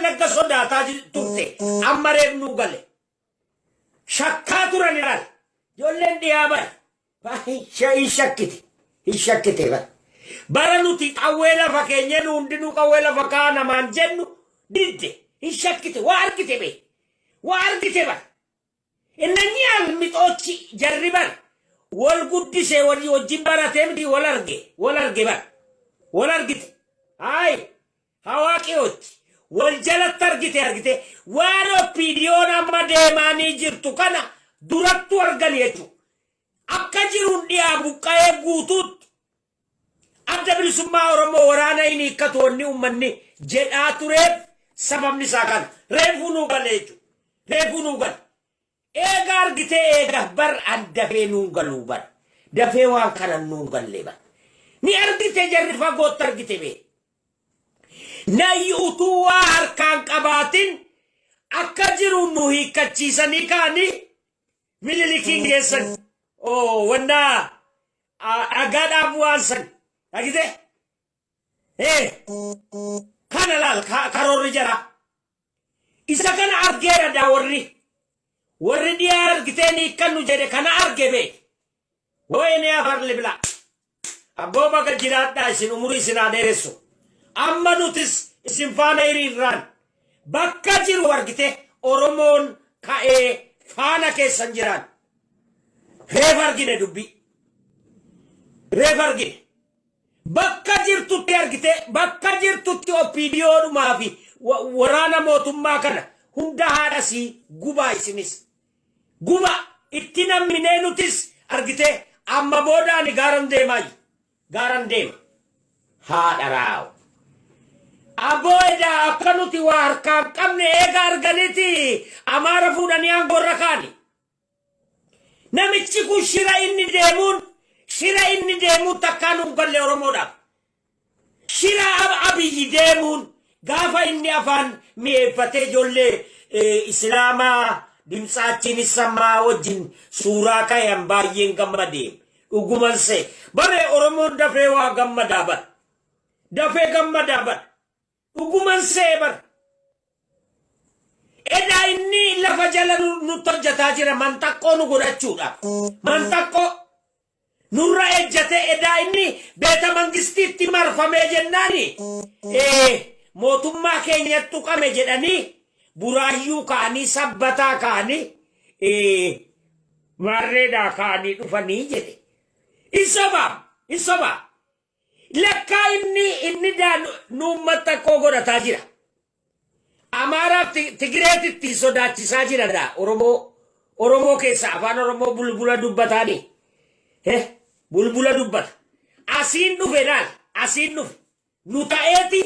wallagga sodaataa turte amma reebnuu gale shakkaa turan ilaal ijoolleen dhiyaaban hin shakkite bara nuti qawwee lafa keenya nu hundinuu qawwee lafa kaanamaan jennu didde hin shakkite waa argite ba innanyi almixoochi jarriban wal guddise wajjin baratee miti wal arge ba wal argite ay hawaaqiyooti wal jalatti argite waan oppiidiyoon amma deemaanii jirtu kana durattu argan jechu akka jiruun dhiyaa buqqa'ee guutuutti adda bilisummaa Oromoo waraana inni hiikkatu wanni ummanni jedhaa tureef sababni isaa kana reefuu nuu gale jechu reefuu nuu gale eega argite eega bar dafee nuu galuu bar dafee waan kana nuu galle bar ni argite jarri fagootti argite bee nayyuutuu waa harkaan qabaatin akka jiruun nu hiikkachiisanii kaanii Minilikiin geessan wanna agaadhaaf waan san agite kana laal karoorri jara isa kana argeera daa warri dhiyaa argiteeni ikkannu jedhe kana arge bee woyne afarli bila abboo baga jiraadhaa isin umurii isinaa dheeressu amma nutis isin faana hiriirraan bakka jiru argite Oromoon ka'ee faana keessan jiraan reef argine dubbi reef argine bakka jirtutti argite bakka jirtutti oppiidiyoonumaa fi waraana mootummaa kana hunda haadhasii gubaa isinis guba itti namminee nutis argite amma boodaani gaaran deema haadha raaw abooda akka nuti waa harkaan qabne eega arganiti amaara fuudhanii aangorra kaani namichi kun shira inni deemuun takkaan hin galle Oromoodhaaf shira abiyyi deemuun gaafa inni afaan mi'eeffatee ijoollee islaamaa dimsaachiinis sammaa wajjin suuraa kayan baay'een gammadee dhugumanse bare Oromoon dafee waa gammadaa bar dhuguman seebar edaa inni lafa jala nutti hojjataa jira mantaqqoo nu godhachuudhaaf mantaqqoo nurra ejjate edaa inni beeta mangistiitti marfamee jennaani mootummaa keenyatti tuqame jedhanii buraayyuu ka'anii sabbataa ka'anii marreedhaa ka'anii dhufanii jedhe isobaa lekkaa inni nuummata koo godhataa jira amaaraaf tigireetitti sodaachisaa jira daa Oromoo keessa afaan Oromoo bulbula dubbataani bulbula dubbata asiin dhufe nu ta'eeti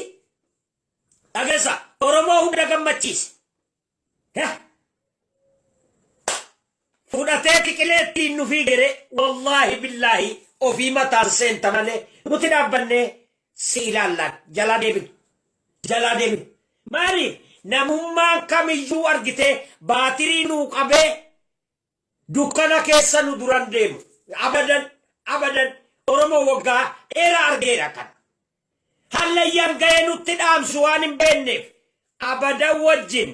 dhageessa Oromoo hunda gammachiise fudhatee qiqileettiin nufii gere wallaahi billaahi ofii mataan seenta malee nuti dhaabbanne si ilaallaan jalaa deebinu maaliif namummaan kamiyyuu argite baatirii nuu qabee dukkana keessa nu duran deemu abadan Oromoo waggaa dheeraa argeera kan hallayyaan ga'ee nutti dhaamsu waan hin beekneef abadan wajjin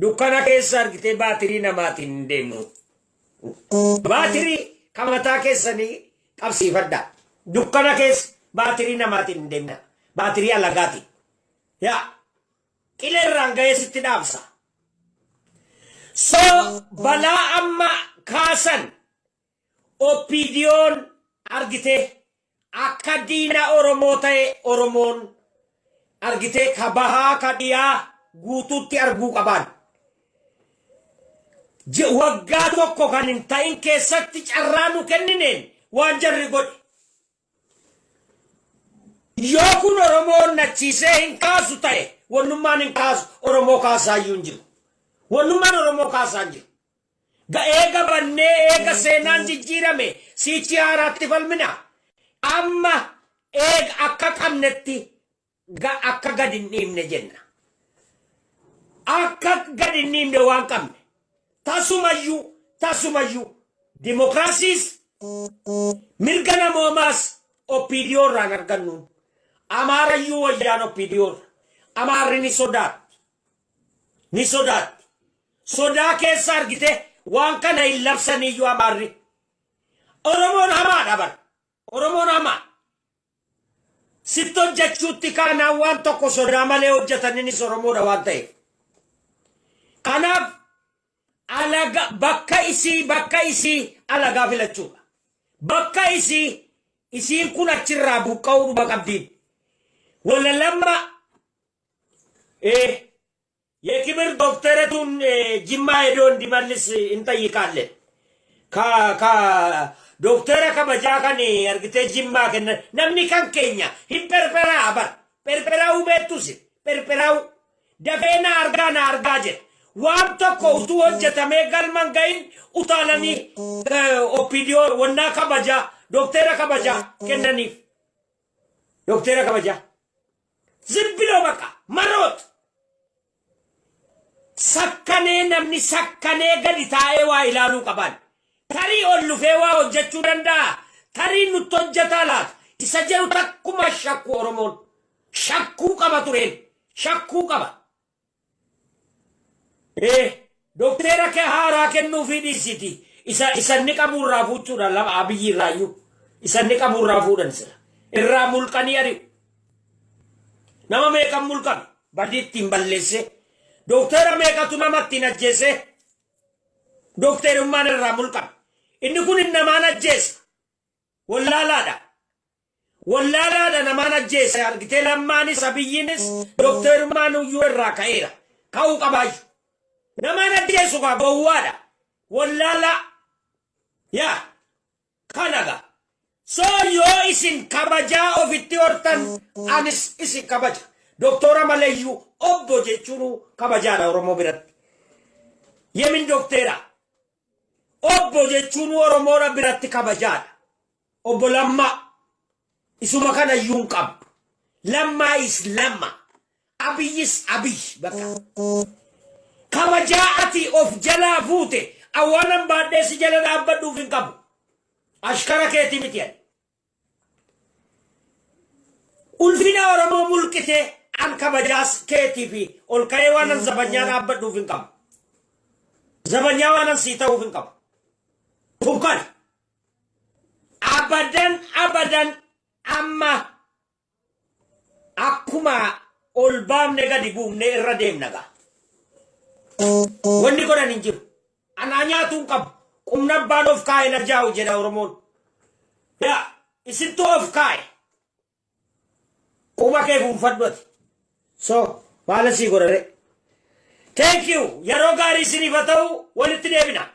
dukkana keessa argite baatirii namaatiin hin deemu baatirii kamataa keessanii qabsiifadha dukkana keessa baatirii namaatiin hin deemna baatirii alagaati yaa qileerraan ga'ee sitti dhaamsa so balaa amma kaasan oppiidiyoon argite akka diina Oromoo ta'e Oromoon argite ka bahaa ka dhiyaa guutuutti arguu qaban waggaa tokko kan hin ta'in keessatti carraa nu kennineen waan jarri godhe yoo kun Oromoon nachiisee hin kaasu ta'e wannummaan hin kaasu Oromoo kaasaayyuu hin jiru wannummaan Oromoo kaasaa hin jiru eega bannee eega seenaan jijjiirame siichi haaraatti falmina amma eega akka qabnetti akka gad hin dhiibne jenna akka gad hin dhiibne waan qabne tasumayyuu dimokiraasiis mirga namoomaas oppiidiyoorraan argannuun amaarayyuu wayyaan oppiidiyoorra amaarri ni sodaatu ni sodaatti. Sodaa keessa argite waan kana hin labsaniyyuu amaarri. Oromoon hamaadha bara. Oromoon hamaa. Sitti hojjechuutti kaanaan waan tokko sodaa malee hojjetaninis Oromoodha waan ta'eef. Kanaaf alaga bakka isii alagaa filachuudha. Bakka isiin kun achirraa buqqa'uu dhuba qabdiin. Wala lamma የክብር ዶክተረቱን ጅማ ሄዶ እንዲመልስ እንጠይቃለን። ዶክተረ ከበጃ ከን እርግቴ ጅማ ከነ ነምኒ ከን ኬኛ ሂፐርፐራ አበር ፐርፐራው ቤቱስ ፐርፐራው ደፌና አርጋ ጀ ዋም tokko utuu hojjetame galman gahin utaalanii ኦፒዲዮ ወና ከበጃ ዶክተረ ከበጃ ከነኒፍ ዶክተረ ከበጃ ዝም ብሎ በቃ መሮጥ sakkanee namni sakkanee gadi taa'ee waa ilaaluu qaban. Tarii ol lufee waa hojjechuu danda'a. Tarii nutti hojjetaa laata. Isa jedhu takkuma shakku Oromoon. Shakkuu qaba tureen. Shakkuu qaba. Doktera kee haaraa kennuufii dhiisiti. Isa inni qabuurraa fuuchuudha lama Abiyyi irraayyuu. Isa inni qabuurraa fuudhan sira. Irraa mulqanii ari'u. Nama meeqan mulqame badii ittiin balleesse. Doktera meeqatu namatti hin ajjeese. Dokterummaan irraa mulqame. Inni kun namaan ajjeesa. Wallaalaadha. Wallaalaadha namaan ajjeesa. Argitee lammaanis Abiyyiinis dokterummaan iyyuu irraa ka'eera. Ka'uu qabaayyu. Namaan ajjeesu kaa gowwaadha. Wallaalaa. Yaa. Kanaga. Soo yoo isin kabajaa ofitti hortan anis isin kabaja. Doktora maleeyyuu obbo jechuun kabajaadha Oromoo biratti. Yemin doktera. Obbo jechuun Oromoodha biratti kabajaadha. Obbo Lammaa. Isuma kana iyyuu hin qabu. Lammaa is lamma. Abiyyis abiyyi bakka. Kabajaa ati of jalaa fuute awwaanan baadhee si jala dhaabbadhuuf hin qabu. Ashkara keetii miti jedhe. Ulfina Oromoo mulqite an kabajaas keetii fi ol ka'ee waanan zabanyaa dhaabbadhuuf hin qabu. Zabanyaa waanan sii ta'uuf hin qabu. Kun kana. Abadan amma akkuma ol baamne gadi buufne irra deemna gaa. Wanni godhan hin jiru. Anaa nyaatu hin qabu. Qumna abbaan of kaa'e na jaa'u jedha Oromoon. Yaa isintu of kaa'e. Quba kee fuunfadhuati. So maala sii godhare. Thank you. Yeroo gaarii isiniif haa ta'u walitti deebina.